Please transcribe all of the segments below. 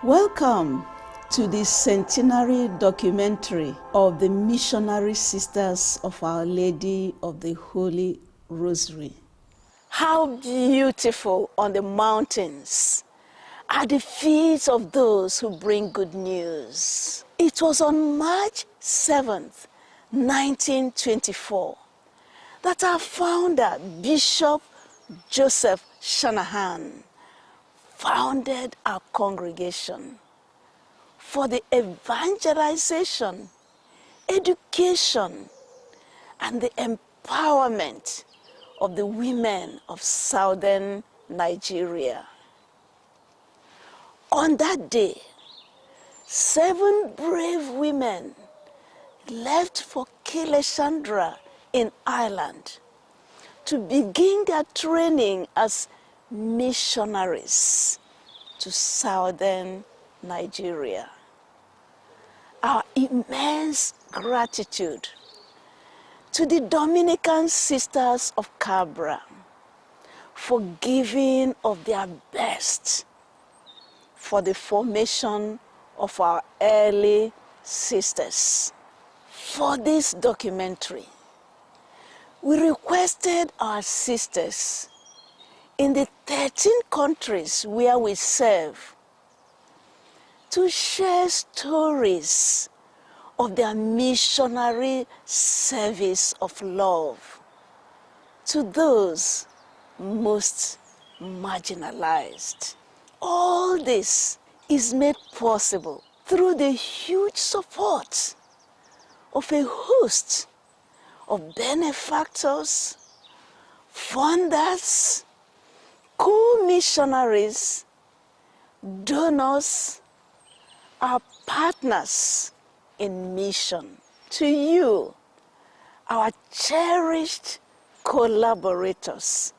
Welcome to the Centenary documentary of the Missionary Sisters of Our Lady of the Holy Rosary. How beautiful on the mountains are the feet of those who bring good news. It was on March 7th, 1924, that our founder, Bishop Joseph Shanahan, founded our congregation for the evangelization, education, and the empowerment of the women of southern Nigeria. On that day, 7 brave women left for Kileshandra in Ireland to begin their training as missionaries to southern Nigeria. Our immense gratitude to the Dominican Sisters of Cabra for giving of their best for the formation of our early sisters. For this documentary, we requested our sisters in the 13 countries where we serve to share stories of their missionary service of love to those most marginalized. All this is made possible through the huge support of a host of benefactors, funders, co-missionaries, donors, our partners in mission. To you, our cherished collaborators,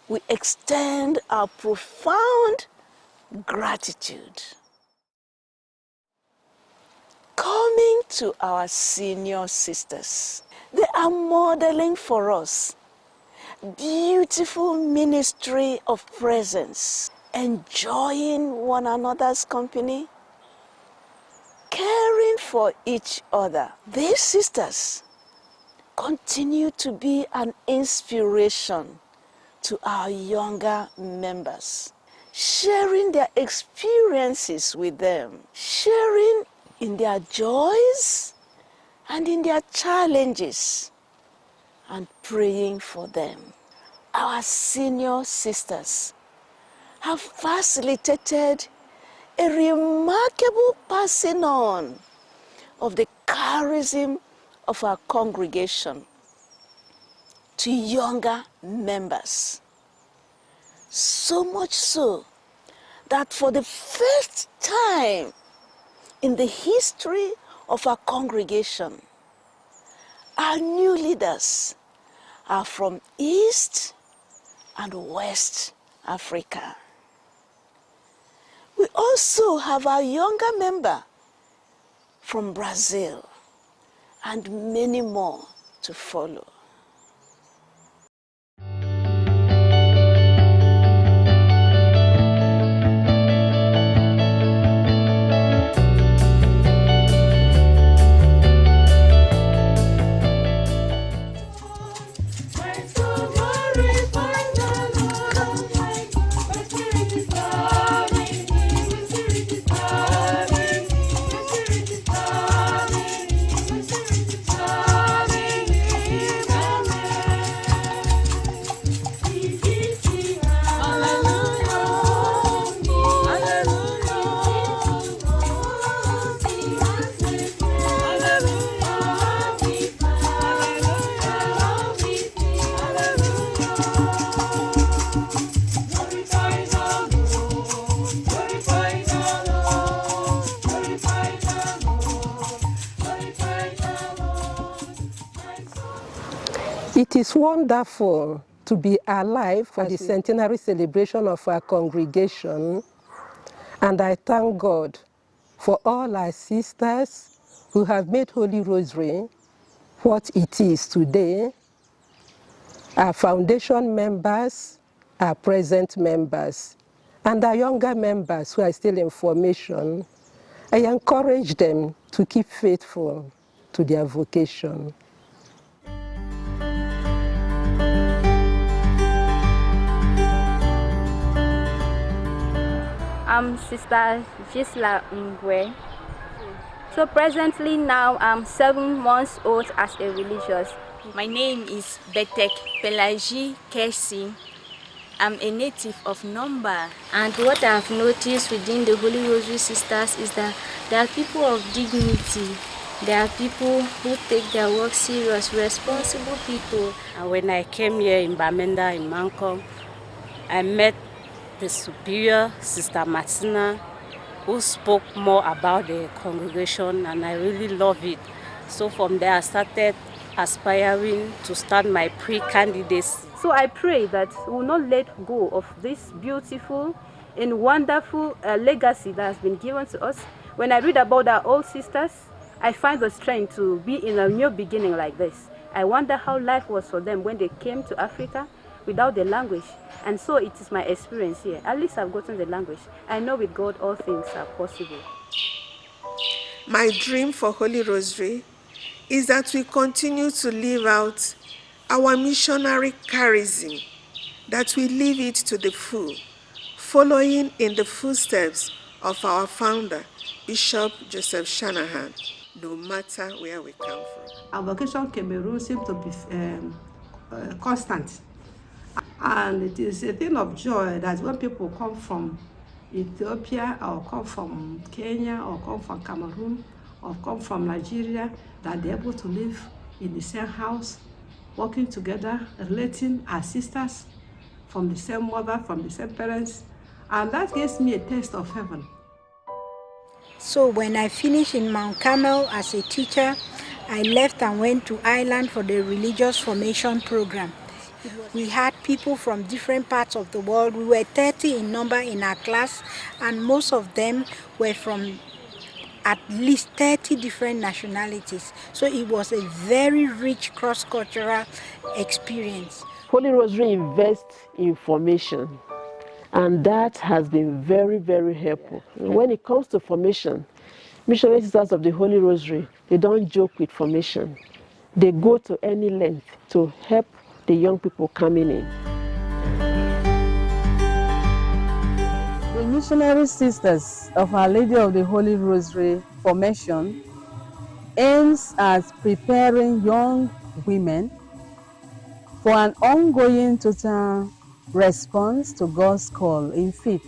we extend our profound gratitude. Coming to our senior sisters, they are modeling for us beautiful ministry of presence, enjoying one another's company, caring for each other. These sisters continue to be an inspiration to our younger members, sharing their experiences with them, sharing in their joys and in their challenges, and praying for them. Our senior sisters have facilitated a remarkable passing on of the charism of our congregation to younger members. So much so that for the first time in the history of our congregation, our new leaders are from East and West Africa. We also have our younger member from Brazil and many more to follow. It is wonderful to be alive for the centenary celebration of our congregation, and I thank God for all our sisters who have made Holy Rosary what it is today, our foundation members, our present members, And our younger members who are still in formation, I encourage them to keep faithful to their vocation. I'm Sister Gisla Ngwe. So presently now I'm 7 months old as a religious. My name is Betek Pelagie Kesi. I'm a native of Nomba. And what I've noticed within the Holy Rosary Sisters is that there are people of dignity. There are people who take their work serious, responsible people. And when I came here in Bamenda, in Mankom, I met the superior, Sister Martina, who spoke more about the congregation, and I really love it. So from there, I started aspiring to start my pre-candidacy. So I pray that we will not let go of this beautiful and wonderful legacy that has been given to us. When I read about our old sisters, I find the strength to be in a new beginning like this. I wonder how life was for them when they came to Africa without the language. And so it is my experience here. At least I've gotten the language. I know with God all things are possible. My dream for Holy Rosary is that we continue to live out our missionary charism, that we live it to the full, following in the footsteps of our founder, Bishop Joseph Shanahan, no matter where we come from. Our vocation Cameroon seems to be constant. And it is a thing of joy that when people come from Ethiopia or come from Kenya or come from Cameroon or come from Nigeria, that they're able to live in the same house, working together, relating as sisters from the same mother, from the same parents. And that gives me a taste of heaven. So when I finished in Mount Carmel as a teacher, I left and went to Ireland for the religious formation program. We had people from different parts of the world. We were 30 in number in our class, and most of them were from at least 30 different nationalities. So it was a very rich cross-cultural experience. Holy Rosary invests in formation, and that has been very, very helpful. When it comes to formation, Missionary Sisters of the Holy Rosary, they don't joke with formation. They go to any length to help the young people coming in. The Missionary Sisters of Our Lady of the Holy Rosary formation aims at preparing young women for an ongoing total response to God's call in faith,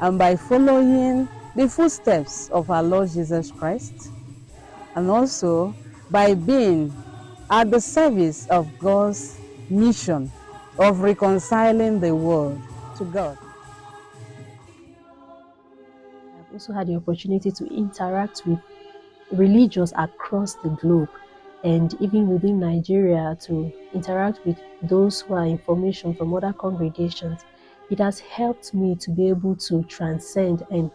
and by following the footsteps of our Lord Jesus Christ, and also by being at the service of God's mission of reconciling the world to God. I've also had the opportunity to interact with religions across the globe, and even within Nigeria, to interact with those who are in formation from other congregations. It has helped me to be able to transcend and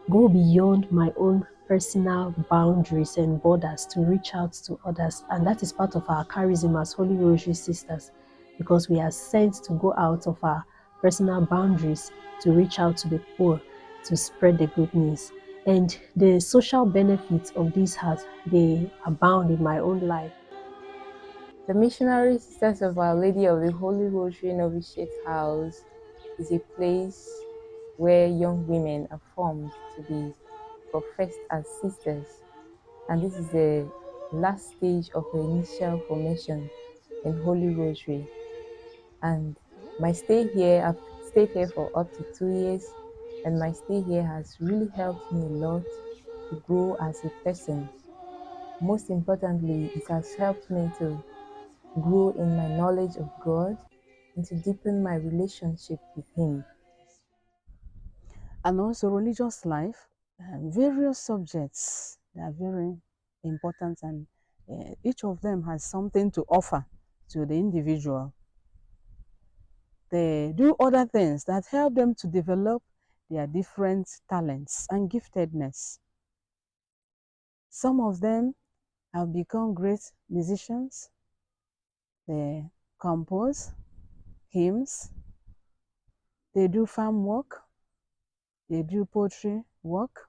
go beyond my own personal boundaries and borders to reach out to others. And that is part of our charism as Holy Rosary Sisters, because we are sent to go out of our personal boundaries to reach out to the poor, to spread the good news. And the social benefits of this they abound in my own life. The Missionary Sisters of Our Lady of the Holy Rosary Novitiate House is a place where young women are formed to be professed as sisters, and this is the last stage of the initial formation in Holy Rosary. And my stay here, I've stayed here for up to 2 years, and my stay here has really helped me a lot to grow as a person. Most importantly, it has helped me to grow in my knowledge of God and to deepen my relationship with Him. And also religious life, various subjects that are very important, and each of them has something to offer to the individual. They do other things that help them to develop their different talents and giftedness. Some of them have become great musicians. They compose hymns. They do farm work. they do poultry work,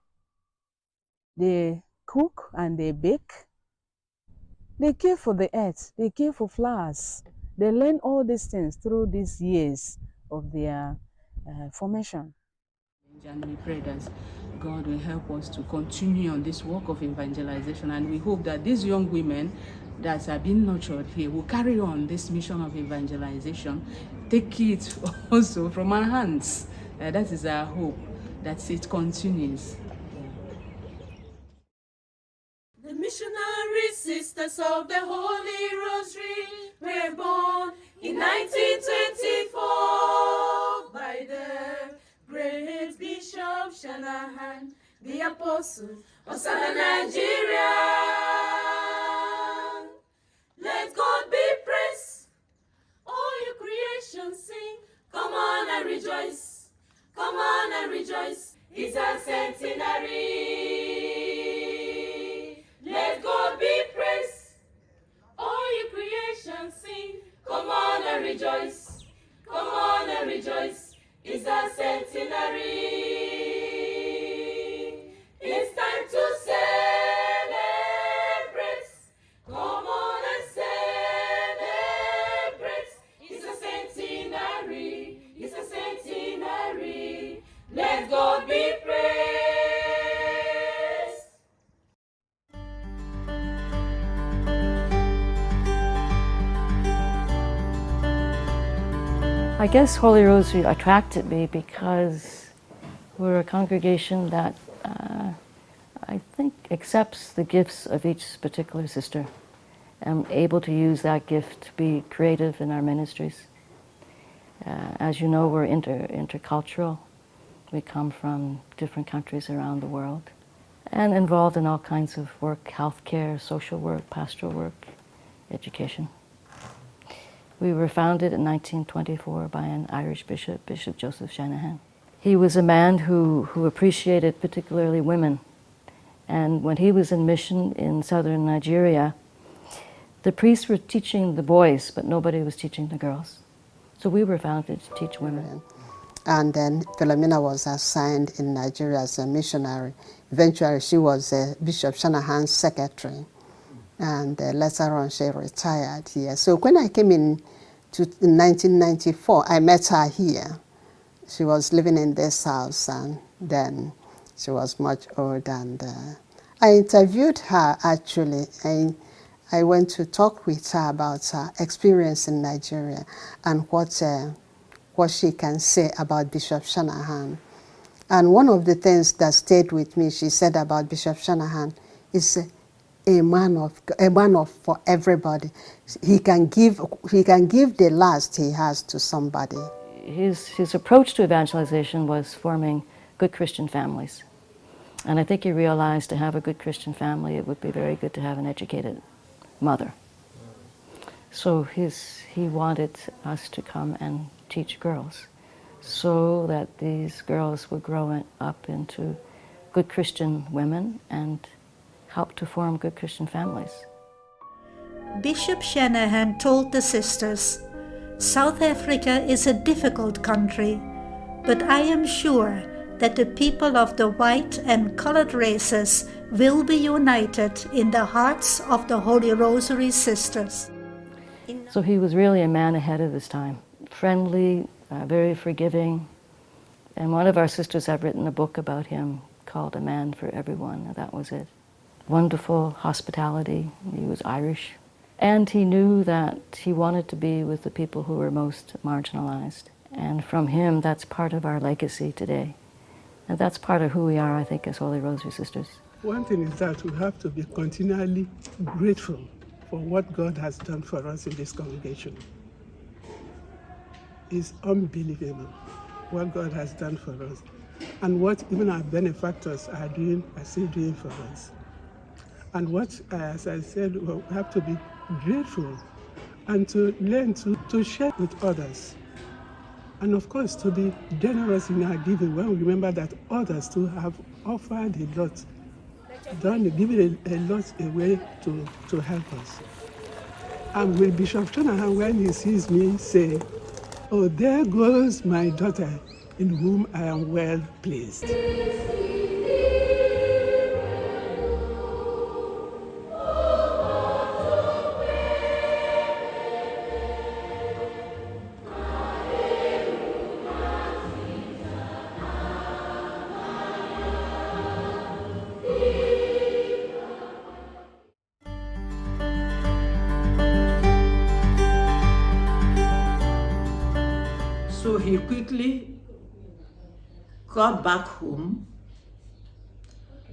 they cook and they bake. They care for the earth, they care for flowers. They learn all these things through these years of their formation. And we pray that God will help us to continue on this work of evangelization, and we hope that these young women that are being nurtured here will carry on this mission of evangelization, take it also from our hands. That is our hope, that it continues. The missionary sisters of the Holy Rosary were born in 1924 by the great Bishop Shanahan, the apostle of Southern Nigeria. Let God be praised. All you creation sing. Come on and rejoice. Come on and rejoice. It's a centenary. Let God be praised. All you creation sing. Come on and rejoice. Come on and rejoice. It's a centenary. It's time to celebrate. Come on and celebrate. It's a centenary. It's a centenary. Let God be praised. I guess Holy Rosary attracted me because we're a congregation that I think accepts the gifts of each particular sister and able to use that gift to be creative in our ministries. As you know, we're intercultural. We come from different countries around the world and involved in all kinds of work, healthcare, social work, pastoral work, education. We were founded in 1924 by an Irish bishop, Bishop Joseph Shanahan. He was a man who appreciated particularly women. And when he was in mission in southern Nigeria, the priests were teaching the boys, but nobody was teaching the girls. So we were founded to teach women. And then Philomena was assigned in Nigeria as a missionary. Eventually, she was Bishop Shanahan's secretary. And later on, she retired here. So when I came in 1994, I met her here. She was living in this house, and then she was much older. And I interviewed her, actually. I went to talk with her about her experience in Nigeria and what she can say about Bishop Shanahan. And one of the things that stayed with me, she said about Bishop Shanahan, is a man of for everybody. He can give the last he has to somebody. His approach to evangelization was forming good Christian families. And I think he realized to have a good Christian family, it would be very good to have an educated mother. So he wanted us to come and teach girls so that these girls would grow up into good Christian women and help to form good Christian families. Bishop Shanahan told the sisters, "South Africa is a difficult country, but I am sure that the people of the white and colored races will be united in the hearts of the Holy Rosary sisters." So he was really a man ahead of his time, friendly, very forgiving. And one of our sisters have written a book about him called A Man for Everyone, and that was it. Wonderful hospitality. He was Irish. And he knew that he wanted to be with the people who were most marginalized. And from him, that's part of our legacy today. And that's part of who we are, I think, as Holy Rosary Sisters. One thing is that we have to be continually grateful for what God has done for us in this congregation. It's unbelievable what God has done for us and what even our benefactors are still doing for us. And what, as I said, we have to be grateful and to learn to share with others. And of course, to be generous in our giving when we remember that others too have offered a lot, given a lot away to help us. And with Bishop Shanahan, when he sees me say, "Oh, there goes my daughter in whom I am well pleased. So he quickly got back home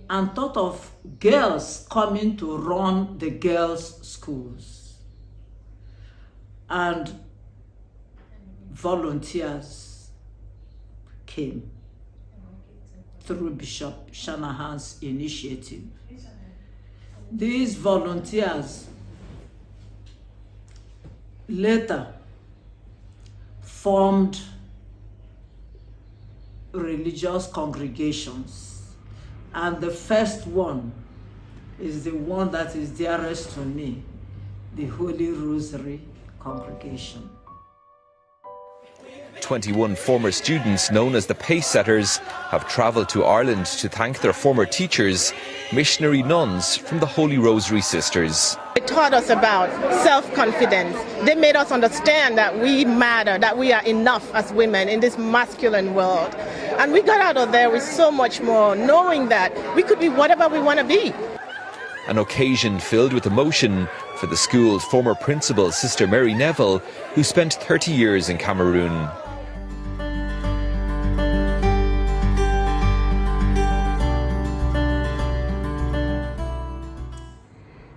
and thought of girls coming to run the girls' schools. And volunteers came through Bishop Shanahan's initiative. These volunteers later formed religious congregations, and the first one is the one that is dearest to me, the Holy Rosary congregation. 21 former students known as the Pace Setters have travelled to Ireland to thank their former teachers, missionary nuns from the Holy Rosary Sisters. They taught us about self-confidence. They made us understand that we matter, that we are enough as women in this masculine world. And we got out of there with so much more, knowing that we could be whatever we want to be. An occasion filled with emotion for the school's former principal, Sister Mary Neville, who spent 30 years in Cameroon.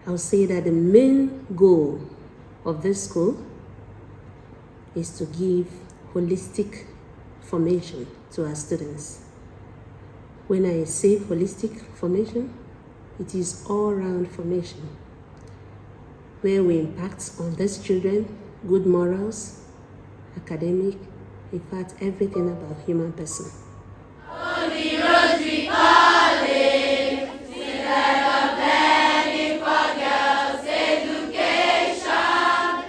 I'll say that the main goal of this school is to give holistic formation to our students. When I say holistic formation, it is all-round formation, where we impact on these children good morals, academic, in fact, everything about human person. Holy Rosary calling, Sisters of Learning for Girls Education.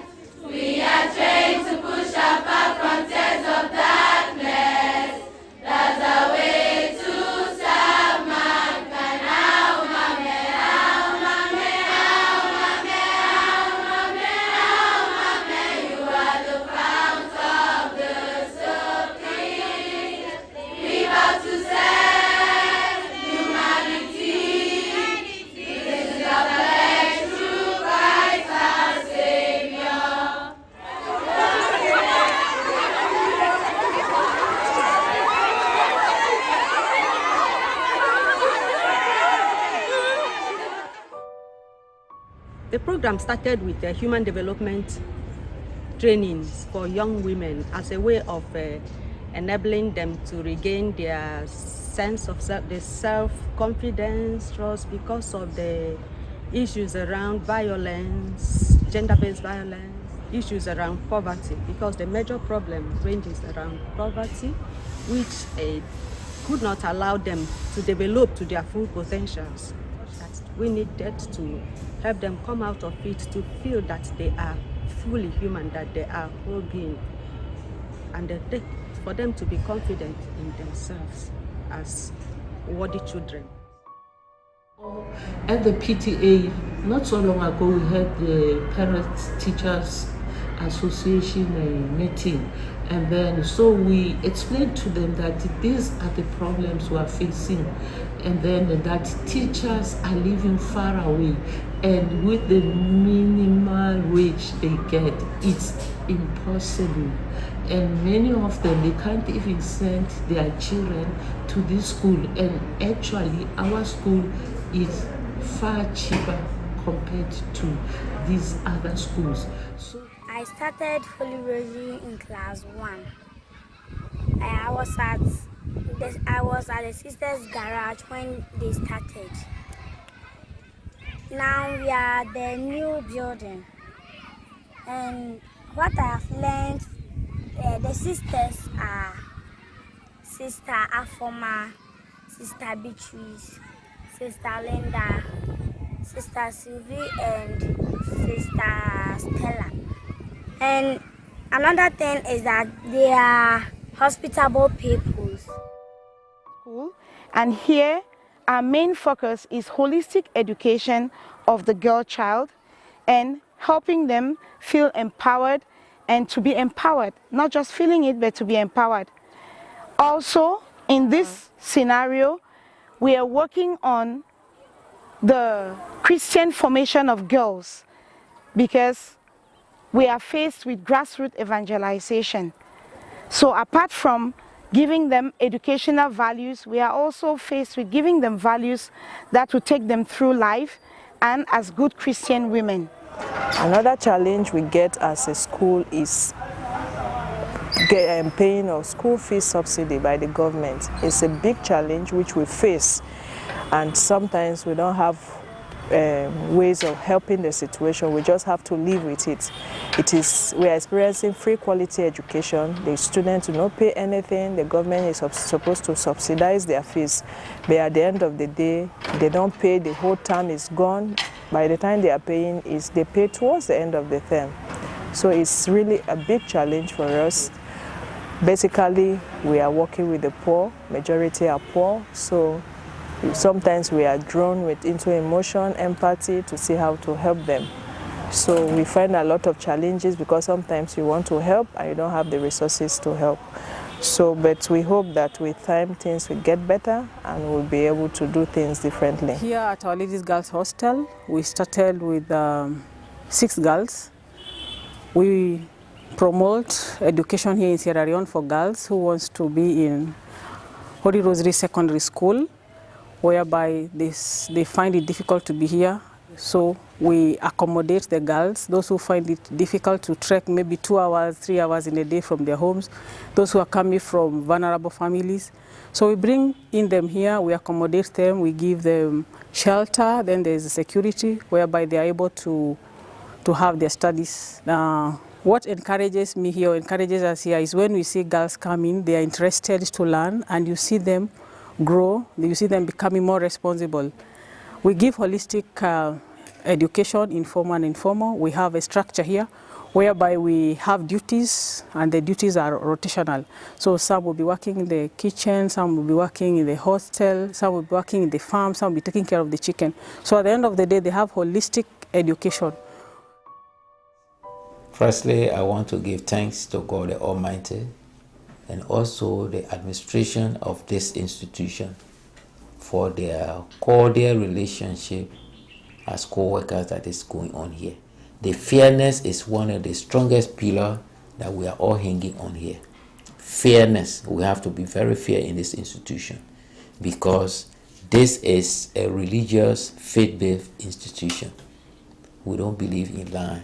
We are trained to push apart frontiers of darkness. That's the way to serve mankind. How, mame, how, mame, how, mame, how, mame, you are the fount of the supreme. We vow to serve humanity. This is our pledge through Christ our Savior. The program started with human development trainings for young women as a way of enabling them to regain their sense of self-confidence, trust, because of the issues around violence, gender-based violence, issues around poverty, because the major problem ranges around poverty, which could not allow them to develop to their full potentials. We needed to help them come out of it, to feel that they are fully human, that they are whole being, and for them to be confident in themselves as worthy children. At the PTA, not so long ago, we had the Parents Teachers Association meeting, and then so we explained to them that these are the problems we are facing, and then that teachers are living far away, and with the minimal wage they get, it's impossible. And many of them, they can't even send their children to this school, and actually our school is far cheaper compared to these other schools. So I started Holy Rosary in class 1. I was at the sisters' garage when they started. Now we are at the new building, and what I have learned, the sisters are Sister Afoma, Sister Beatrice, Sister Linda, Sister Sylvie, and Sister Stella. And another thing is that they are hospitable peoples. And here, our main focus is holistic education of the girl child and helping them feel empowered and to be empowered, not just feeling it, but to be empowered. Also, in this scenario, we are working on the Christian formation of girls because we are faced with grassroots evangelization. So apart from giving them educational values, we are also faced with giving them values that will take them through life and as good Christian women. Another challenge we get as a school is paying of school fees subsidy by the government. It's a big challenge which we face, and sometimes we don't have ways of helping the situation. We just have to live with it. We are experiencing free quality education. The students do not pay anything. The government is supposed to subsidize their fees, but at the end of the day, they don't pay. The whole term is gone. By the time they are paying, they pay towards the end of the term. So it's really a big challenge for us. Basically, we are working with the poor. Majority are poor, so sometimes we are drawn into emotion, empathy to see how to help them. So we find a lot of challenges because sometimes you want to help and you don't have the resources to help. So, but we hope that with time things will get better and we'll be able to do things differently. Here at Our Ladies Girls Hostel, we started with 6 girls. We promote education here in Sierra Leone for girls who wants to be in Holy Rosary Secondary School, whereby they find it difficult to be here. So we accommodate the girls, those who find it difficult to trek maybe 2 hours, 3 hours in a day from their homes, those who are coming from vulnerable families. So we bring in them here, we accommodate them, we give them shelter, then there's security whereby they are able to have their studies. What encourages me here, encourages us here, is when we see girls coming, they are interested to learn, and you see them grow, you see them becoming more responsible. We give holistic education, informal and informal. We have a structure here whereby we have duties, and the duties are rotational. So some will be working in the kitchen, some will be working in the hostel, some will be working in the farm, some will be taking care of the chicken. So at the end of the day, they have holistic education. Firstly, I want to give thanks to God the Almighty and also the administration of this institution for their cordial relationship as co-workers that is going on here. The fairness is one of the strongest pillars that we are all hanging on here. Fairness, we have to be very fair in this institution because this is a religious, faith-based institution. We don't believe in lying.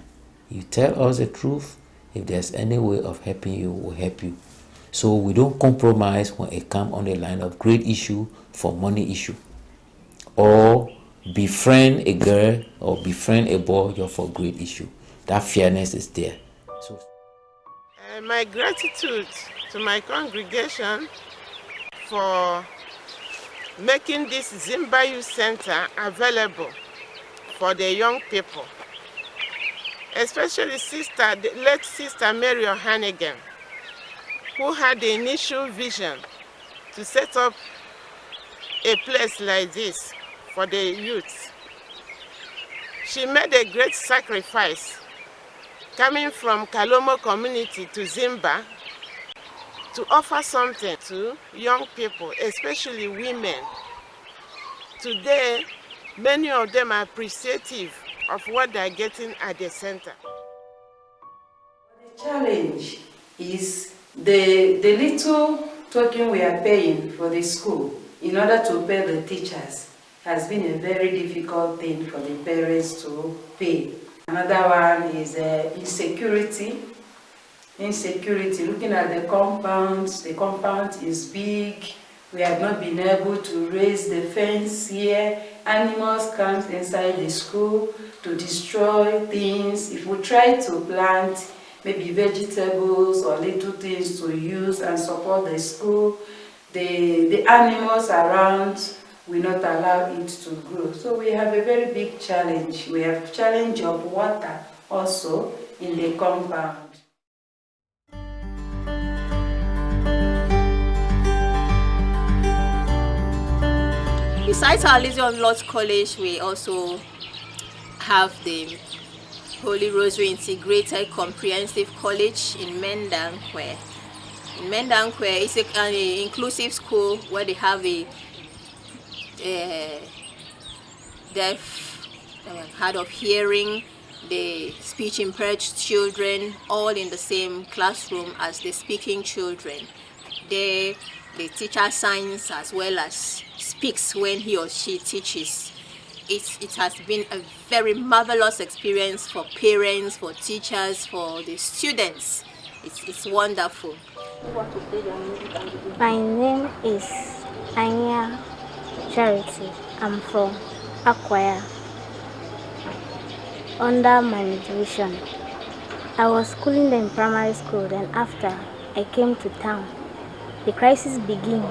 You tell us the truth. If there's any way of helping you, we'll help you. So we don't compromise when it comes on the line of great issue for money issue, or befriend a girl or befriend a boy just for great issue. That fairness is there. So, my gratitude to my congregation for making this Zimba Youth Center available for the young people, especially the late Sister Mary O'Hannigan, who had the initial vision to set up a place like this for the youth. She made a great sacrifice coming from Kalomo community to Zimba to offer something to young people, especially women. Today, many of them are appreciative of what they're getting at the center. The challenge is the little token we are paying for the school in order to pay the teachers has been a very difficult thing for the parents to pay. Another one is insecurity. Insecurity, looking at the compound is big. We have not been able to raise the fence here. Animals come inside the school to destroy things. If we try to plant maybe vegetables or little things to use and support the school, the animals around will not allow it to grow. So we have a very big challenge. We have challenge of water also in the compound. Besides our Lysion Lodge College, we also have the Holy Rosary Integrated Comprehensive College in Mendankwe. In Mendankwe, it's an inclusive school where they have a deaf, hard of hearing, the speech impaired children, all in the same classroom as the speaking children. There, the teacher signs as well as speaks when he or she teaches. It has been a very marvelous experience for parents, for teachers, for the students. It's wonderful. My name is Anya Charity. I'm from Akwaya, under my division. I was schooling in primary school, then after I came to town, the crisis began,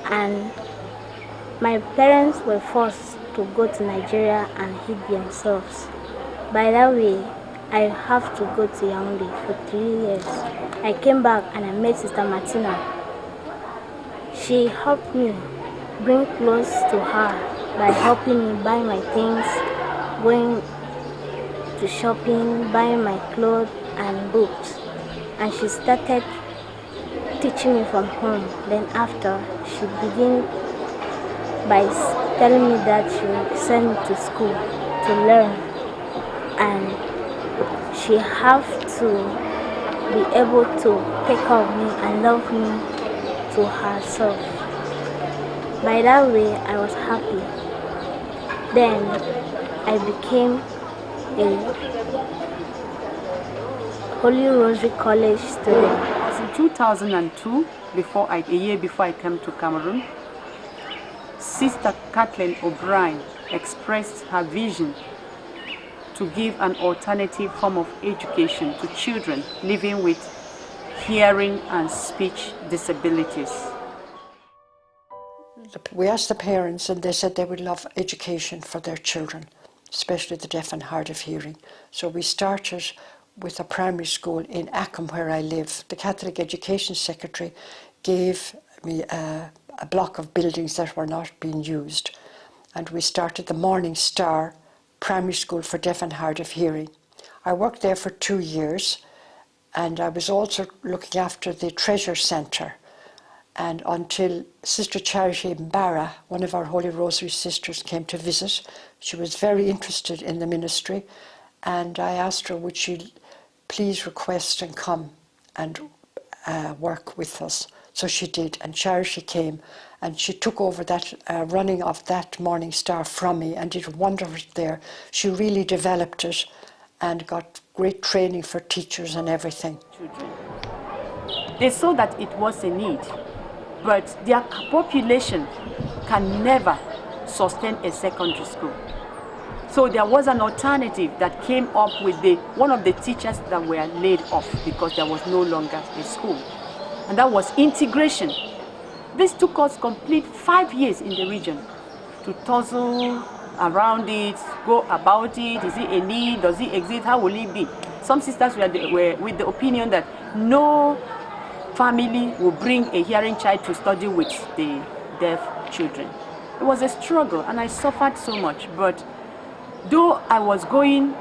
and my parents were forced to go to Nigeria and hid themselves. By that way, I have to go to Yaoundé for 3 years. I came back and I met Sister Martina. She helped me bring clothes to her by helping me buy my things, going to shopping, buying my clothes and books. And she started teaching me from home. Then after, she began by telling me that she would send me to school to learn. And she have to be able to take care of me and love me to herself. By that way, I was happy. Then I became a Holy Rosary College student. In 2002, a year before I came to Cameroon, Sister Kathleen O'Brien expressed her vision to give an alternative form of education to children living with hearing and speech disabilities. We asked the parents and they said they would love education for their children, especially the deaf and hard of hearing. So we started with a primary school in Ackham where I live. The Catholic Education Secretary gave me a block of buildings that were not being used, and we started the Morning Star Primary School for Deaf and Hard of Hearing. I worked there for 2 years, and I was also looking after the Treasure Centre. And until Sister Charity Mbara, one of our Holy Rosary sisters, came to visit, she was very interested in the ministry, and I asked her would she please request and come and work with us. So she did, and Charity came, and she took over that running of that Morning Star from me and did wonders there. She really developed it and got great training for teachers and everything. They saw that it was a need, but their population can never sustain a secondary school. So there was an alternative that came up with one of the teachers that were laid off because there was no longer a school, and that was integration. This took us complete 5 years in the region to tussle around it, go about it. Is it a need? Does it exist? How will it be? Some sisters were with the opinion that no family will bring a hearing child to study with the deaf children. It was a struggle, and I suffered so much. But though I was going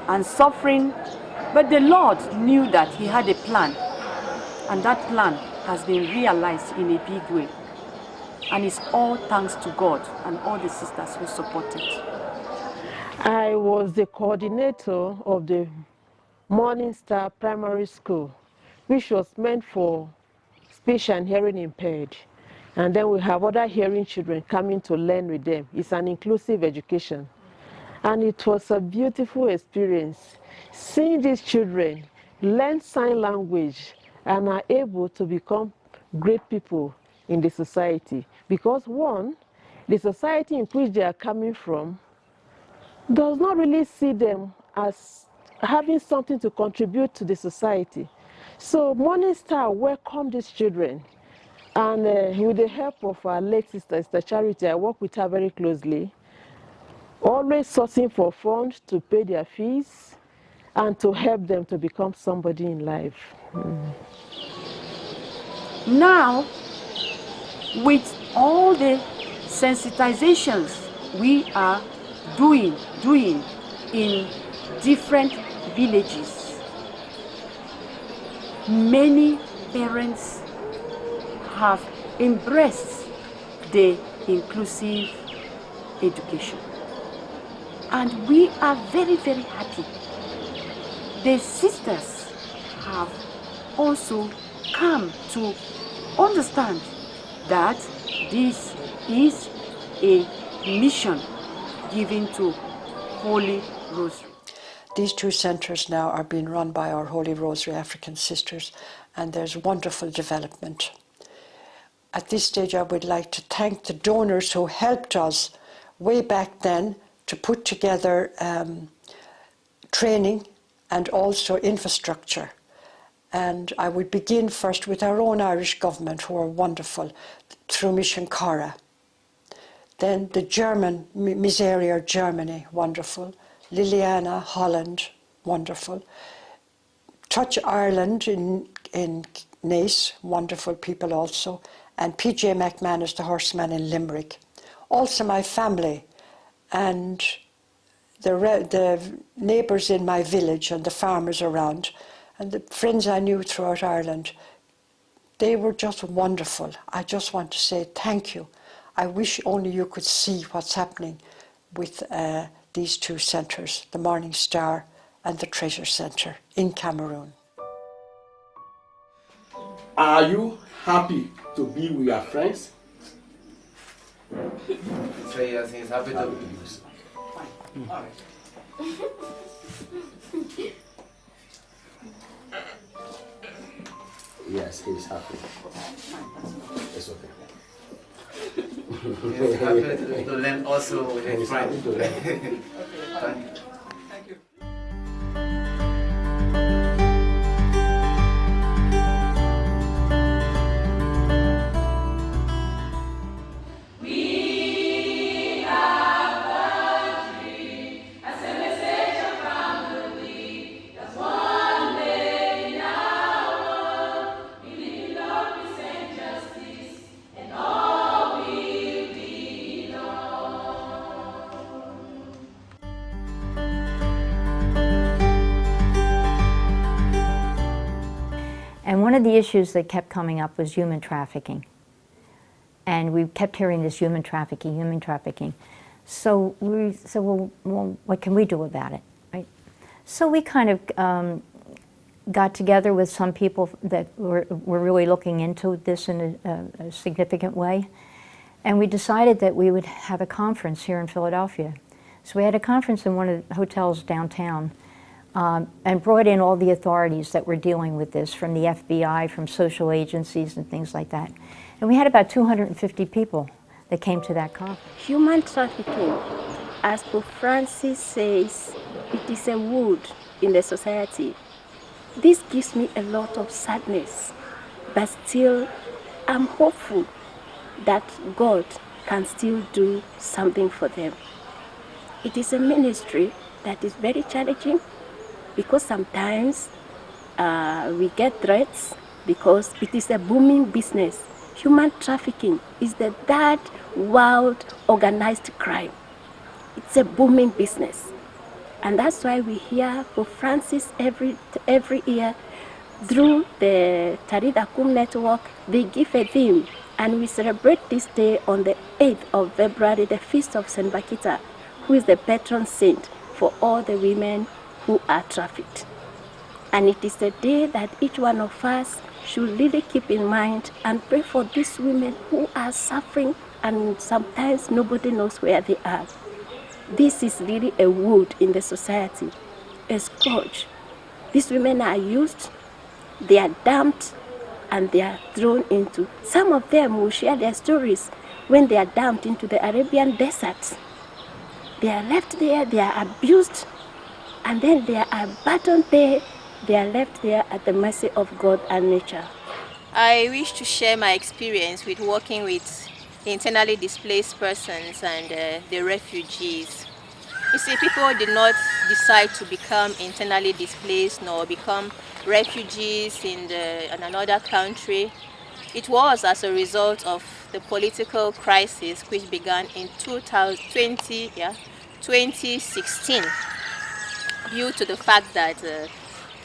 and suffering, but the Lord knew that He had a plan, and that plan has been realized in a big way. And it's all thanks to God and all the sisters who supported. I was the coordinator of the Morning Star Primary School, which was meant for speech and hearing impaired. And then we have other hearing children coming to learn with them. It's an inclusive education. And it was a beautiful experience seeing these children learn sign language and are able to become great people in the society. Because one, the society in which they are coming from does not really see them as having something to contribute to the society. So Morning Star welcomed these children, and with the help of our late sister Charity, I work with her very closely, always sourcing for funds to pay their fees and to help them to become somebody in life. Now, with all the sensitizations we are doing in different villages. Many parents have embraced the inclusive education. And we are very, very happy. The sisters have also come to understand that this is a mission given to Holy Rosary. These two centres now are being run by our Holy Rosary African sisters, and there's wonderful development. At this stage, I would like to thank the donors who helped us way back then to put together training and also infrastructure. And I would begin first with our own Irish government, who are wonderful, through Mission Cara. Then the German, Missionary Germany, wonderful. Liliana, Holland, wonderful. Touch Ireland in Naas, wonderful people also. And PJ McManus, the horseman in Limerick. Also my family and the neighbours in my village and the farmers around and the friends I knew throughout Ireland. They were just wonderful. I just want to say thank you. I wish only you could see what's happening with these two centres, the Morning Star and the Treasure Centre in Cameroon. Are you happy to be with your friends? So yes, he's happy to be. Fine. All right. Yes, he's happy. It's okay. He's happy to learn also with his friends. Happy to learn. Thank you. And one of the issues that kept coming up was human trafficking. And we kept hearing this human trafficking. So we said, well, what can we do about it, right? So we kind of got together with some people that were really looking into this in a significant way. And we decided that we would have a conference here in Philadelphia. So we had a conference in one of the hotels downtown. And brought in all the authorities that were dealing with this, from the FBI, from social agencies and things like that. And we had about 250 people that came to that conference. Human trafficking, as Pope Francis says, it is a wound in the society. This gives me a lot of sadness, but still I'm hopeful that God can still do something for them. It is a ministry that is very challenging, because sometimes we get threats because it is a booming business. Human trafficking is the third world organized crime. It's a booming business. And that's why we hear Pope Francis every year through the Tarida Cum network, they give a theme. And we celebrate this day on the 8th of February, the feast of St. Bakita, who is the patron saint for all the women who are trafficked. And it is a day that each one of us should really keep in mind and pray for these women who are suffering, and sometimes nobody knows where they are. This is really a wound in the society, a scourge. These women are used, they are dumped, and they are thrown into. Some of them will share their stories when they are dumped into the Arabian desert. They are left there, they are abused, and then they are abandoned there. They are left there at the mercy of God and nature. I wish to share my experience with working with internally displaced persons and the refugees. You see, people did not decide to become internally displaced nor become refugees in another country. It was as a result of the political crisis which began in 2016, due to the fact that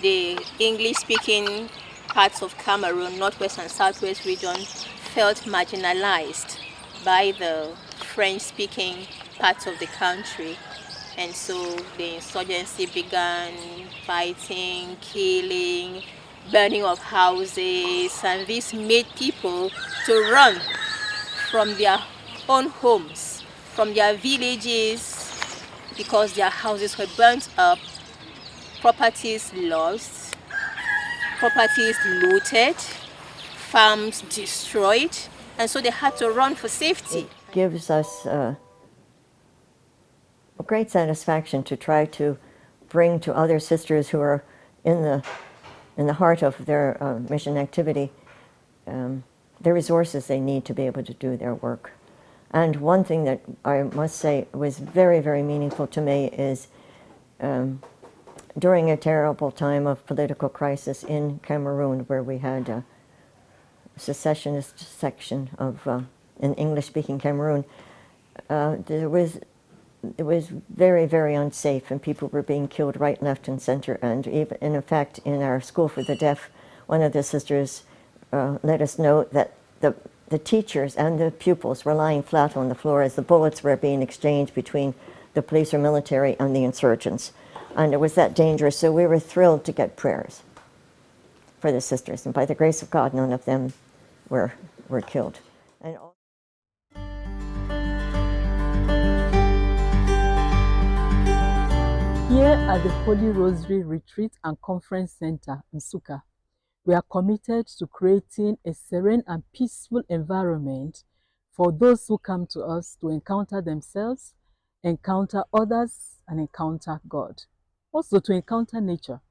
the English-speaking parts of Cameroon, Northwest and Southwest region, felt marginalized by the French-speaking parts of the country. And so the insurgency began, fighting, killing, burning of houses, and this made people to run from their own homes, from their villages, because their houses were burnt up, properties lost, properties looted, farms destroyed, and so they had to run for safety. It gives us a great satisfaction to try to bring to other sisters who are in the heart of their mission activity the resources they need to be able to do their work. And one thing that I must say was very, very meaningful to me is during a terrible time of political crisis in Cameroon, where we had a secessionist section of in English-speaking Cameroon, it was very, very unsafe, and people were being killed right, left, and center. And even, in fact, in our school for the deaf, one of the sisters let us know that the teachers and the pupils were lying flat on the floor as the bullets were being exchanged between the police or military and the insurgents. And it was that dangerous, so we were thrilled to get prayers for the sisters. And by the grace of God, none of them were killed. And here at the Holy Rosary Retreat and Conference Center in Nsukka, we are committed to creating a serene and peaceful environment for those who come to us to encounter themselves, encounter others, and encounter God. Also to encounter nature.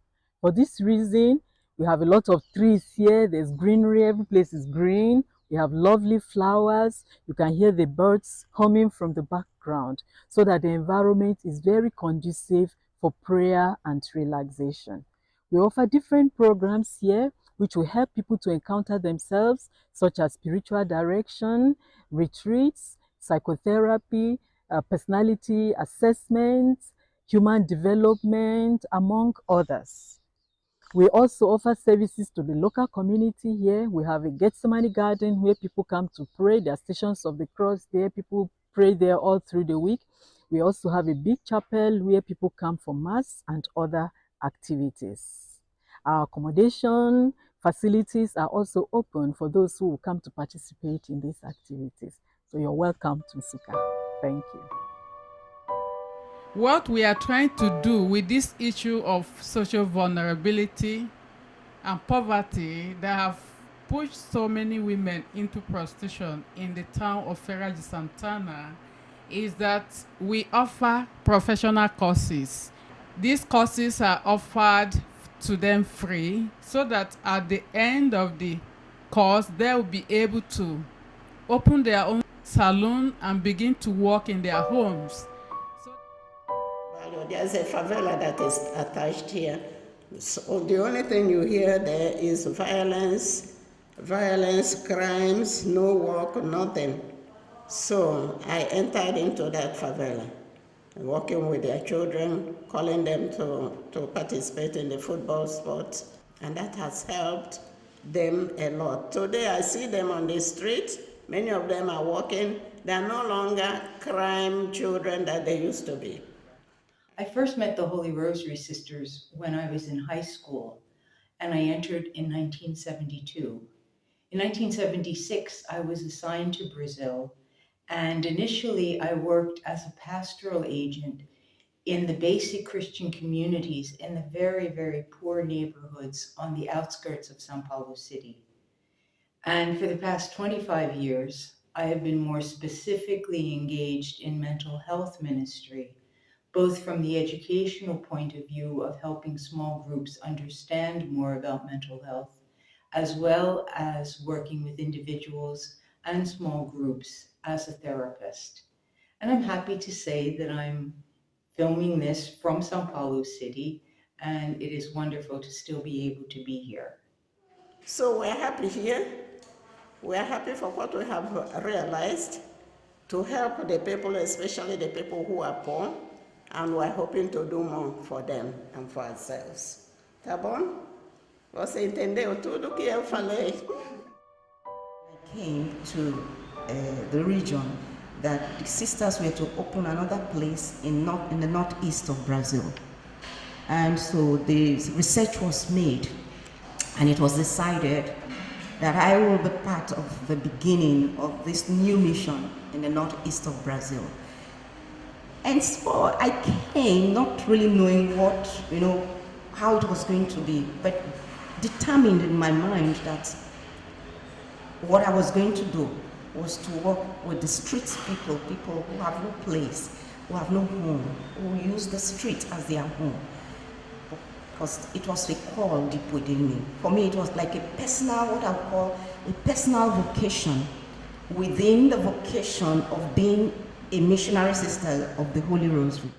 For this reason, we have a lot of trees here. There's greenery, every place is green. We have lovely flowers. You can hear the birds humming from the background, so that the environment is very conducive for prayer and relaxation. We offer different programs here which will help people to encounter themselves, such as spiritual direction, retreats, psychotherapy, personality assessments, human development, among others. We also offer services to the local community here. We have a Gethsemane garden where people come to pray. There are stations of the cross there. People pray there all through the week. We also have a big chapel where people come for mass and other activities. Our accommodation facilities are also open for those who will come to participate in these activities. So you're welcome to Nsukka. Thank you. What we are trying to do with this issue of social vulnerability and poverty that have pushed so many women into prostitution in the town of Ferrari Santana is that we offer professional courses. These courses are offered to them free, so that at the end of the course they will be able to open their own salon and begin to work in their homes. There's a favela that is attached here. So the only thing you hear there is violence, crimes, no work, nothing. So I entered into that favela, working with their children, calling them to participate in the football sports, and that has helped them a lot. Today I see them on the street. Many of them are walking. They are no longer crime children that they used to be. I first met the Holy Rosary Sisters when I was in high school, and I entered in 1972. In 1976, I was assigned to Brazil, and initially I worked as a pastoral agent in the basic Christian communities in the very, very poor neighborhoods on the outskirts of São Paulo City. And for the past 25 years, I have been more specifically engaged in mental health ministry, both from the educational point of view of helping small groups understand more about mental health, as well as working with individuals and small groups as a therapist. And I'm happy to say that I'm filming this from São Paulo City, and it is wonderful to still be able to be here. So we're happy here. We are happy for what we have realized to help the people, especially the people who are poor, and we're hoping to do more for them and for ourselves. Tabon? Você entendeu tudo que eu falei? I came to the region that the sisters were to open another place in the northeast of Brazil. And so the research was made, and it was decided that I will be part of the beginning of this new mission in the northeast of Brazil. And so I came not really knowing what, how it was going to be, but determined in my mind that what I was going to do was to work with the street people, people who have no place, who have no home, who use the street as their home. Because it was a call deep within me. For me, it was like a personal, what I call a personal vocation within the vocation of being a missionary sister of the Holy Rosary.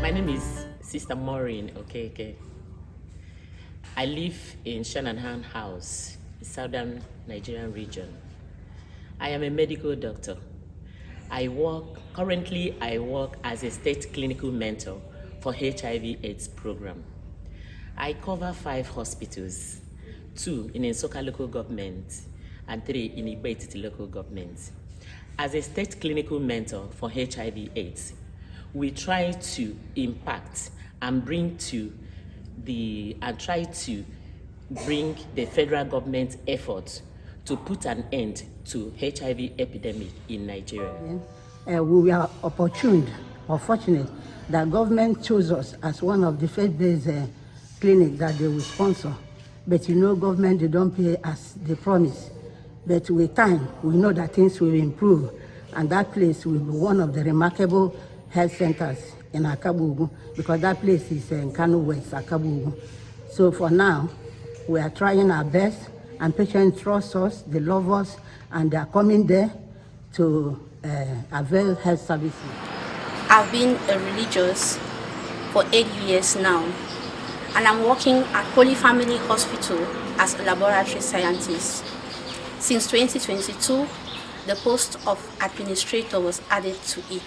My name is Sister Maureen Okeke. I live in Shanahan House, southern Nigerian region. I am a medical doctor. Currently I work as a state clinical mentor for HIV/AIDS program. I cover 5 hospitals, 2 in Nsukka local government and 3 in Igbo local government. As a state clinical mentor for HIV/AIDS, we try to impact and try to bring the federal government effort to put an end to HIV epidemic in Nigeria. We are opportune or fortunate that government chose us as one of the faith-based clinics that they will sponsor. But government, they don't pay as they promise. But with time, we know that things will improve, and that place will be one of the remarkable health centers in Akabugu, because that place is in Kano West, Akabugu. So for now, we are trying our best, and patients trust us, they love us, and they are coming there to avail health services. I've been a religious for 8 years now, and I'm working at Holy Family Hospital as a laboratory scientist. Since 2022, the post of administrator was added to it.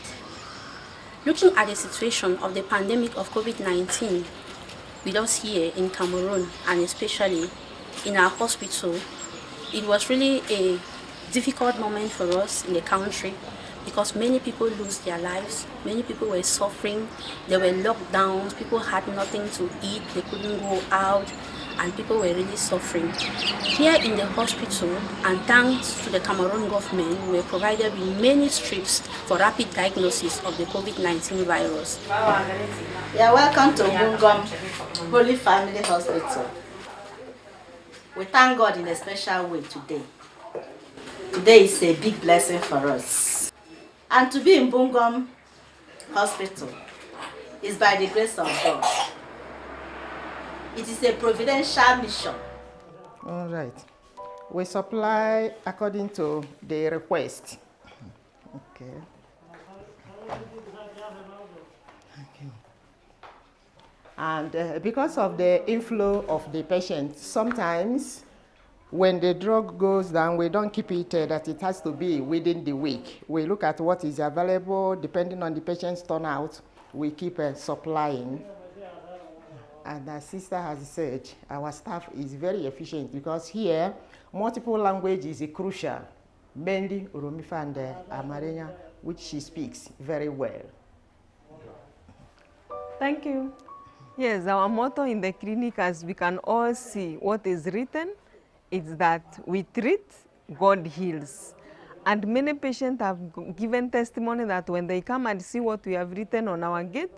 Looking at the situation of the pandemic of COVID-19 with us here in Cameroon, and especially in our hospital, it was really a difficult moment for us in the country, because many people lose their lives, many people were suffering, there were lockdowns, people had nothing to eat, they couldn't go out, and people were really suffering. Here in the hospital, and thanks to the Cameroon government, we were provided with many strips for rapid diagnosis of the COVID-19 virus. Yeah, welcome to Bungom Holy Family Hospital. We thank God in a special way today. Today is a big blessing for us. And to be in Bungom Hospital is by the grace of God. It is a providential mission. All right. We supply according to the request. Okay. And because of the inflow of the patient, sometimes when the drug goes down, we don't keep it that it has to be within the week. We look at what is available, depending on the patient's turnout, we keep supplying. And as Sister has said, our staff is very efficient, because here, multiple language is crucial, mainly Urumifa and Amarenya, which she speaks very well. Thank you. Yes, our motto in the clinic, as we can all see what is written, is that we treat, God heals. And many patients have given testimony that when they come and see what we have written on our gate,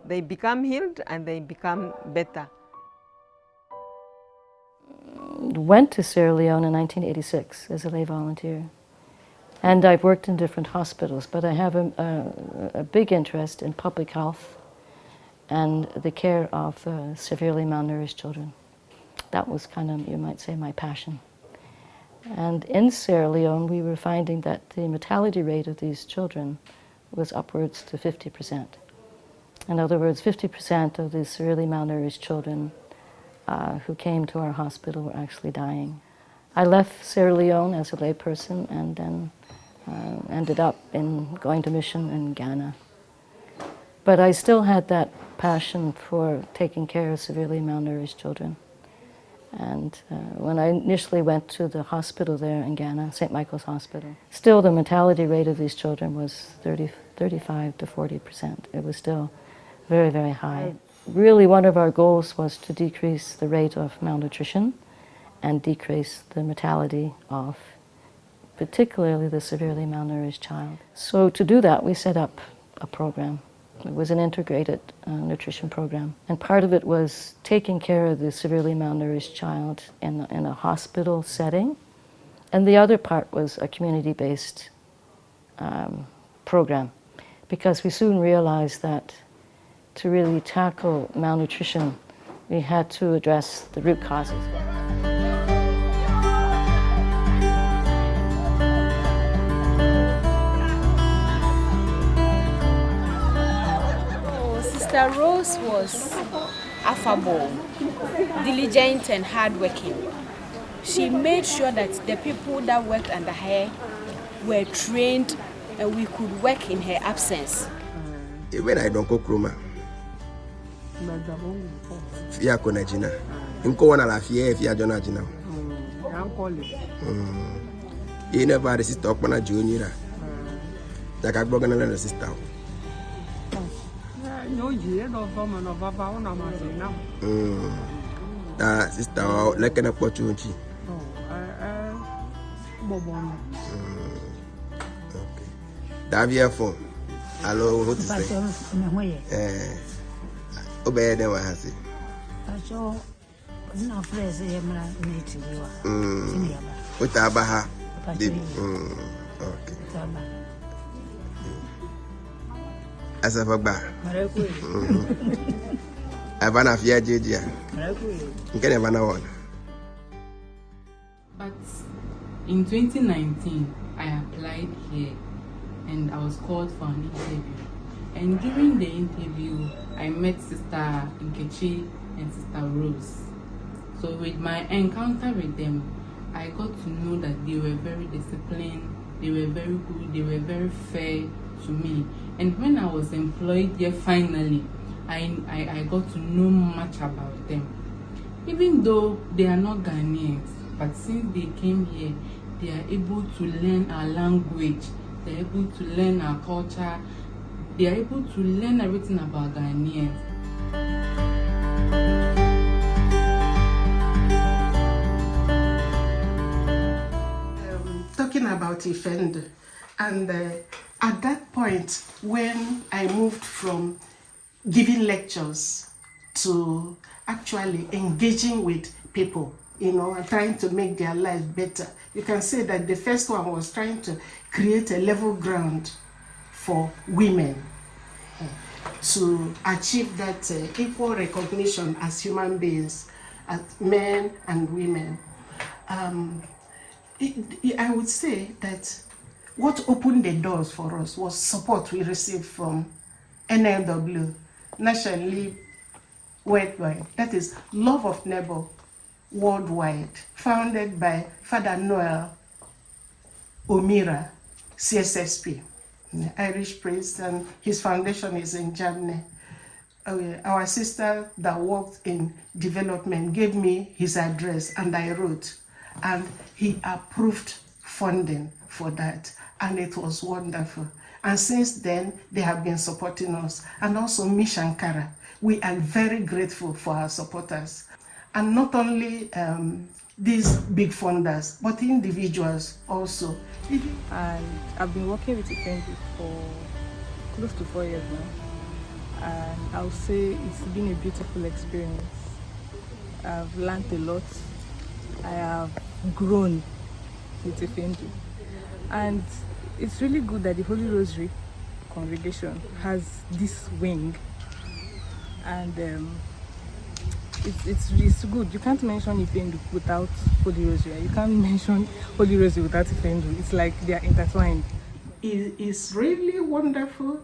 they become healed and they become better. Went to Sierra Leone in 1986 as a lay volunteer. And I've worked in different hospitals, but I have a big interest in public health and the care of severely malnourished children. That was kind of, you might say, my passion. And in Sierra Leone, we were finding that the mortality rate of these children was upwards to 50%. In other words, 50% of the severely malnourished children who came to our hospital were actually dying. I left Sierra Leone as a layperson and then ended up going to mission in Ghana. But I still had that passion for taking care of severely malnourished children. And when I initially went to the hospital there in Ghana, St. Michael's Hospital, still the mortality rate of these children was 35 to 40%. It was still very, very high. Really, one of our goals was to decrease the rate of malnutrition and decrease the mortality of particularly the severely malnourished child. So to do that, we set up a program. It was an integrated nutrition program. And part of it was taking care of the severely malnourished child in a hospital setting. And the other part was a community-based program, because we soon realized that to really tackle malnutrition, we had to address the root causes. Sister Rose was affable, diligent and hardworking. She made sure that the people that worked under her were trained and we could work in her absence. When I don't cook Roma, Fia Conagina, Incoana la Fia, Fia Jonagina. You never resist up on a junior. Like I broke another sister. Sister, like an opportunity. Okay. Davia phone. Hello, what is it? Obey them, I say. What Abaha? Okay. As a bagba. Avana Fia Jija. Can have one. But in 2019, I applied here and I was called for an interview. And during the interview, I met Sister Nkechi and Sister Rose. So with my encounter with them, I got to know that they were very disciplined, they were very good, they were very fair to me. And when I was employed here finally, I got to know much about them. Even though they are not Ghanaians, but since they came here, they are able to learn our language, they are able to learn our culture, they are able to learn everything about Ghanaians. Talking about Ifend, and at that point when I moved from giving lectures to actually engaging with people, and trying to make their life better, you can say that the first one was trying to create a level ground for women to achieve that equal recognition as human beings, as men and women. I would say that what opened the doors for us was support we received from NLW, nationally, worldwide. That is Love of Neighbor Worldwide, founded by Father Noel Omira, CSSP, Irish priest, and his foundation is in Germany. Our sister that worked in development gave me his address and I wrote, and he approved funding for that, and it was wonderful. And since then, they have been supporting us. And also Missionary, we are very grateful for our supporters. And not only these big funders, but individuals also. And I've been working with Ifendi for close to 4 years now. And I'll say it's been a beautiful experience. I've learned a lot. I have grown with Ifendi. And it's really good that the Holy Rosary congregation has this wing. And it's good. You can't mention Ifendi without Holy Rosary. You can't mention Holy Rosary without Ifendi. It's like they are intertwined. It's really wonderful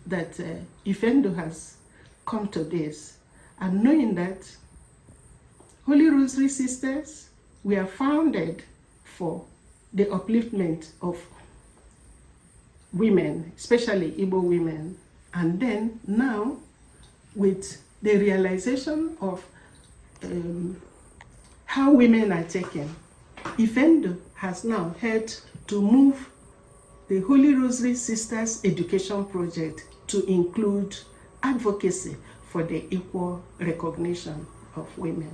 that Ifendo has come to this, and knowing that Holy Rosary Sisters, we are founded for the upliftment of women, especially Igbo women. And then now, with the realization of how women are taken, Ifendo has now helped to move the Holy Rosary Sisters Education Project to include advocacy for the equal recognition of women.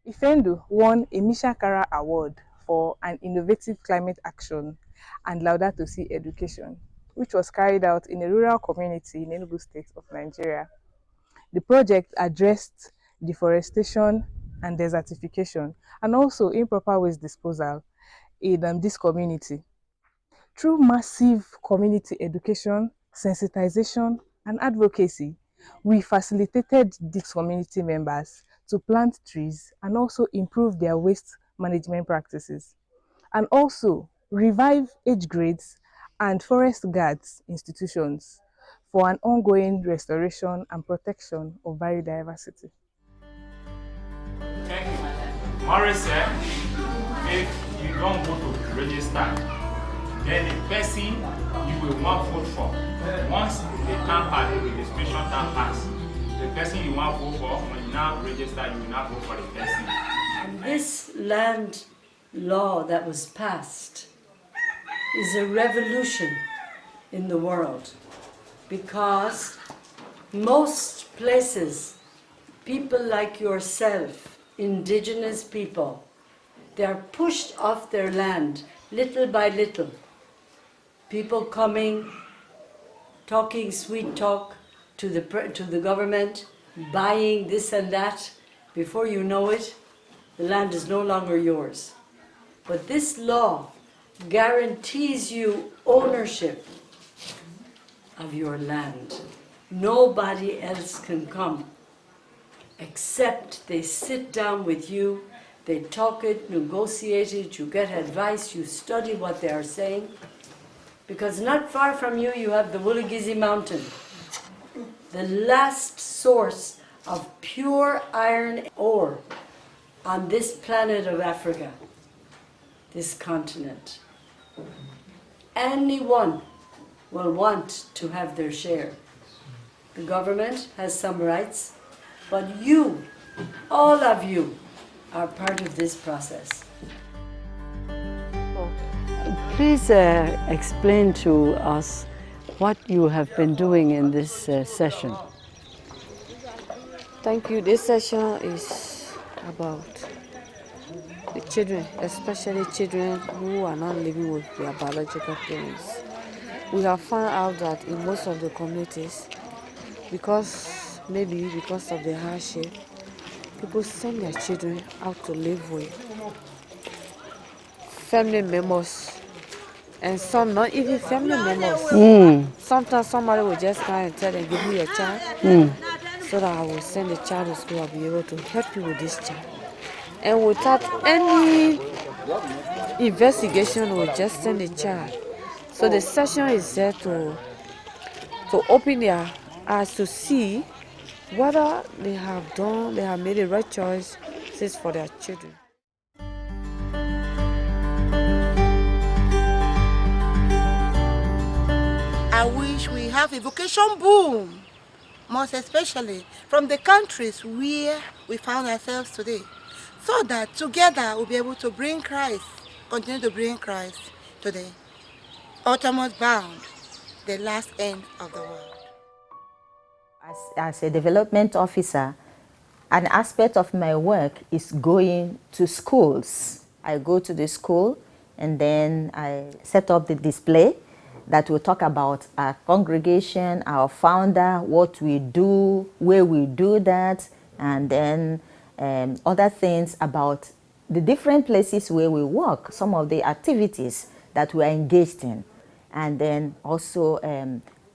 Ifendo won a MSHR Award for an innovative climate action and Laudato Si education, which was carried out in a rural community in Enugu State of Nigeria. The project addressed deforestation and desertification, and also improper waste disposal in this community. Through massive community education, sensitization, and advocacy, we facilitated these community members to plant trees and also improve their waste management practices, and also revive age grades and forest guards institutions for an ongoing restoration and protection of biodiversity. Thank you. Maurice said, if you don't go to register, then the person you will want vote for, once the time pass, the registration time pass, the person you want vote for, when you now register, you will not vote for the person. And this land law that was passed is a revolution in the world, because most places, people like yourself, indigenous people, they are pushed off their land little by little. People coming, talking sweet talk to the government, buying this and that. Before you know it, the land is no longer yours. But this law guarantees you ownership of your land. Nobody else can come except they sit down with you, they talk it, negotiate it, you get advice, you study what they are saying. Because not far from you, you have the Wooligizi Mountain, the last source of pure iron ore on this planet of Africa, this continent. Anyone will want to have their share. The government has some rights, but you, all of you, are part of this process. Please explain to us what you have been doing in this session. Thank you. This session is about the children, especially children who are not living with their biological parents. We have found out that in most of the communities, maybe because of the hardship, people send their children out to live with family members, and some not even family members. Sometimes somebody will just come and tell them, give me a child, so that I will send the child to school, I'll be able to help you with this child. And without any investigation, we'll just send the child. So the session is there to open their eyes to see whether they have made the right choices for their children. I wish we have a vocation boom, most especially from the countries where we found ourselves today, so that together we'll be able to bring Christ, continue to bring Christ to the uttermost bound, the last end of the world. As a development officer, an aspect of my work is going to schools. I go to the school and then I set up the display that will talk about our congregation, our founder, what we do, where we do that, and then other things about the different places where we work, some of the activities that we are engaged in, and then also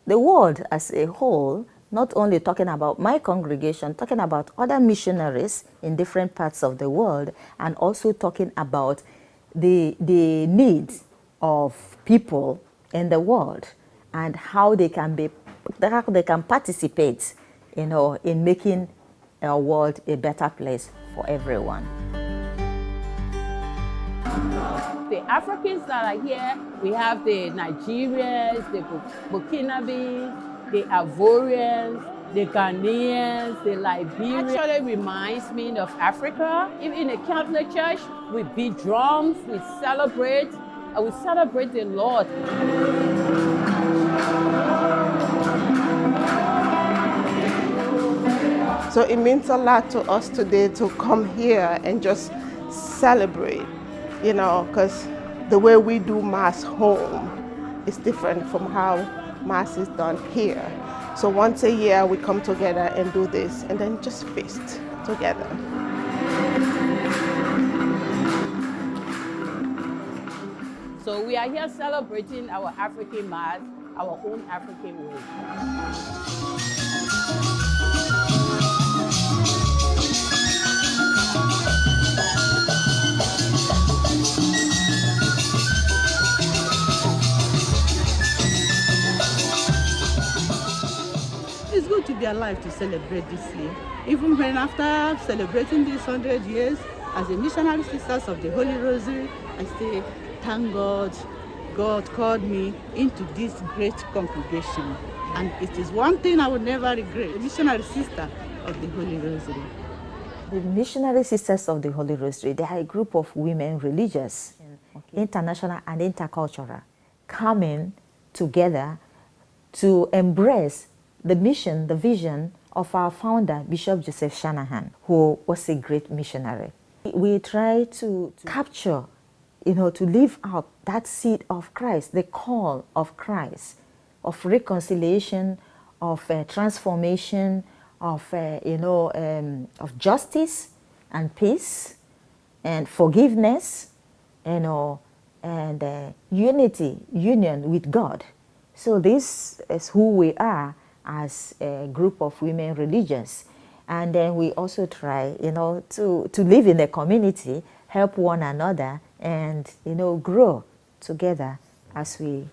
the world as a whole, not only talking about my congregation, talking about other missionaries in different parts of the world, and also talking about the needs of people in the world. and how they can participate, in making our world a better place for everyone. The Africans that are here, we have the Nigerians, the Burkinabes, the Ivorians, the Ghanaians, the Liberians. It actually reminds me of Africa. In a Catholic church, we beat drums, we celebrate the Lord. So it means a lot to us today to come here and just celebrate, because the way we do Mass home is different from how Mass is done here. So once a year we come together and do this and then just feast together. So we are here celebrating our African Mass, our own African way. It's good to be alive to celebrate this year. Even when after celebrating these 100 years, as a missionary sisters of the Holy Rosary, I say, thank God, God called me into this great congregation. And it is one thing I would never regret, a missionary sister of the Holy Rosary. The Missionary Sisters of the Holy Rosary, they are a group of women religious, international and intercultural, coming together to embrace the mission, the vision of our founder, Bishop Joseph Shanahan, who was a great missionary. We try to capture, to live out that seed of Christ, the call of Christ, of reconciliation, of transformation, of justice and peace and forgiveness, and unity, union with God. So this is who we are as a group of women religious. And then we also try, to live in a community, help one another, and, grow together as we,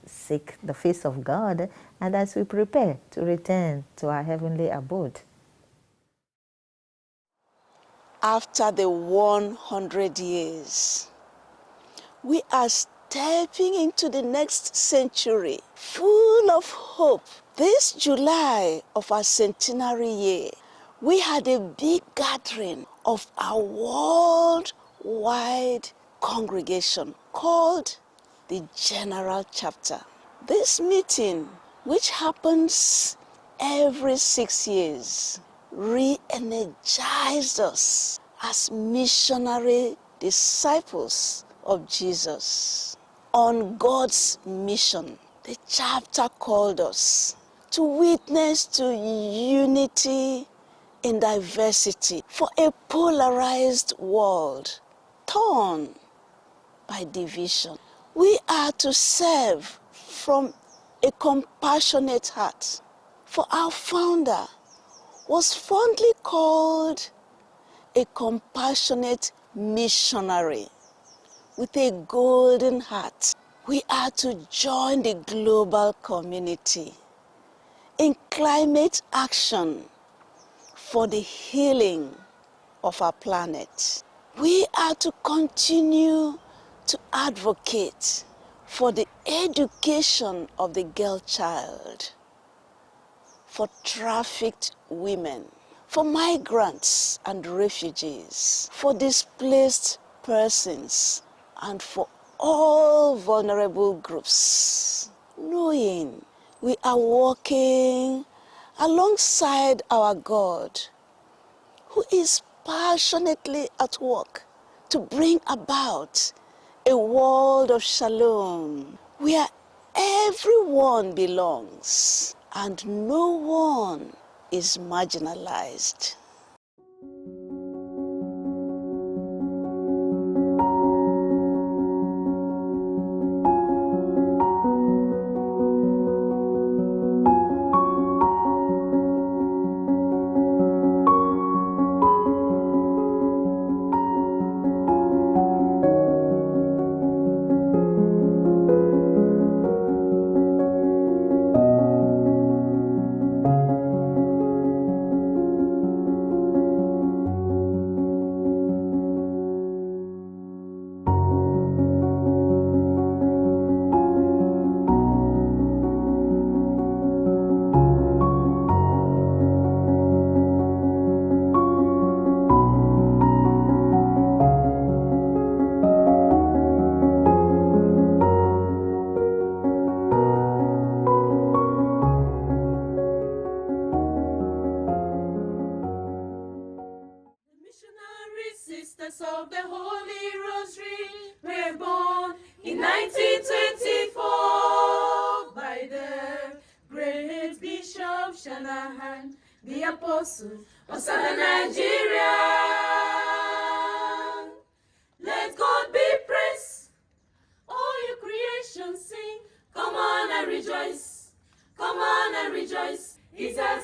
seek the face of God and as we prepare to return to our heavenly abode. After the 100 years, we are stepping into the next century full of hope. This July of our centenary year, we had a big gathering of our worldwide congregation called the General Chapter. This meeting, which happens every 6 years, re-energized us as missionary disciples of Jesus. On God's mission, the chapter called us to witness to unity in diversity for a polarized world torn by division. We are to serve from a compassionate heart. For our founder was fondly called a compassionate missionary with a golden heart. We are to join the global community in climate action for the healing of our planet. We are to continue to advocate for the education of the girl child, for trafficked women, for migrants and refugees, for displaced persons, and for all vulnerable groups, knowing we are walking alongside our God, who is passionately at work to bring about a world of shalom, where everyone belongs and no one is marginalized. sisters of the Holy Rosary were born in 1924 by the great Bishop Shanahan, the apostle of Southern Nigeria. Let God be praised. All your creation sing. Come on and rejoice. Come on and rejoice. It's a